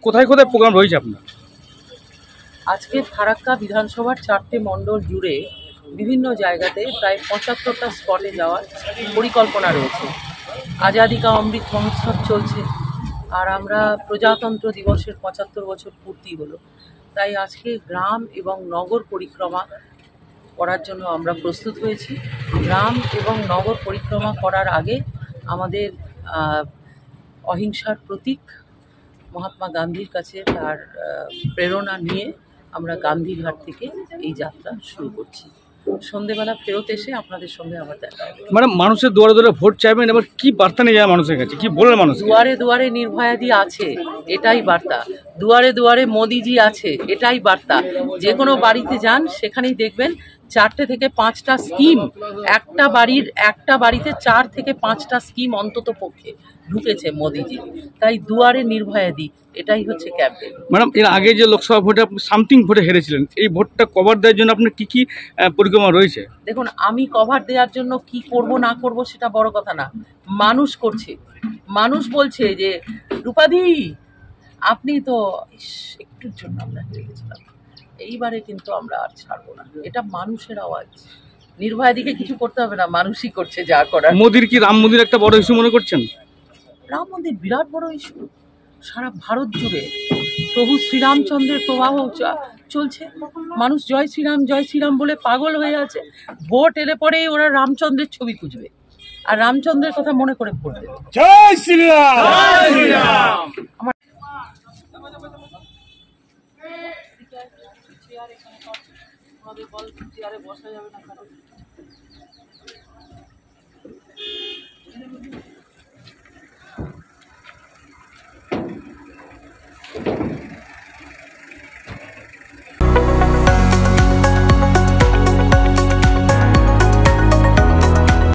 কোথায় কোথায় প্রোগ্রাম রয়েছে আপনার? আজকে ফারাক্কা বিধানসভার 4টে মণ্ডল জুড়ে বিভিন্ন জায়গাতে প্রায় 75টা স্পটে যাওয়ার পরিকল্পনা রয়েছে। আজাদি কা অমৃত মহোৎসব চলছে, আর আমরা প্রজাতন্ত্র দিবসের 75 বছর পূর্তি হলো, তাই আজকে গ্রাম এবং নগর পরিক্রমা করার জন্য আমরা প্রস্তুত হয়েছি। গ্রাম এবং নগর পরিক্রমা করার আগে আমাদের অহিংসার প্রতীক মহাত্মা গান্ধীর কাছে তার প্রেরণা নিয়ে আমরা গান্ধীঘাট থেকে এই যাত্রা শুরু করছি। সন্ধেবেলা ফেরত এসে আপনাদের সঙ্গে আবার দেখা হবে। ম্যাডাম, মানুষের দুয়ারে দুয়ারে ভোট চাইবেন, এবার কি বার্তা নিয়ে যায় মানুষের কাছে, কি বললেন মানুষ? দুয়ারে দুয়ারে নির্ভয়াদি আছে, এটাই বার্তা। দুয়ারে দুয়ারে মোদিজি আছে, এটাই বার্তা। যে কোনো বাড়িতে যান, সেখানেই দেখবেন 4টে থেকে 5টা স্কিম, একটা বাড়িতে 4 থেকে 5টা স্কিম অন্তত পক্ষে ঢুকেছে মোদিজি। তাই দুয়ারে নির্ভয়াদি, এটাই হচ্ছে ক্যাম্পেইন। ম্যাডাম, এর আগে যে লোকসভা ভোটে আপনি সামথিং ভোটে হেরেছিলেন, এই ভোটটা কভার দেওয়ার জন্য আপনার কি কি পরিকল্পনা রয়েছে? দেখুন, আমি কভার দেওয়ার জন্য কি করব না করব সেটা বড় কথা না, মানুষ করছে। মানুষ বলছে যে রূপাদি আপনি তো একটুর জন্য আমরা হেরে গেছিলাম, এইবারে কিন্তু আমরা আর ছাড়বো না। এটা মানুষের আওয়াজ। নির্ভয়াদিকে কিছু করতে হবে না, মানুষই করছে যা করার। মোদির কি রাম মন্দির একটা বড় ইস্যু মনে করছেন? রাম মন্দির বিরাট বড় ইস্যু। সারা ভারত জুড়ে প্রভু শ্রীরামচন্দ্রের প্রবাহ চলছে। মানুষ জয় শ্রীরাম বলে পাগল হয়ে আছে। ভোট এলে পরেই ওরা রামচন্দ্রের ছবি খুঁজবে আর রামচন্দ্রের কথা মনে করে ভোট দেবে। জয় শ্রীরাম।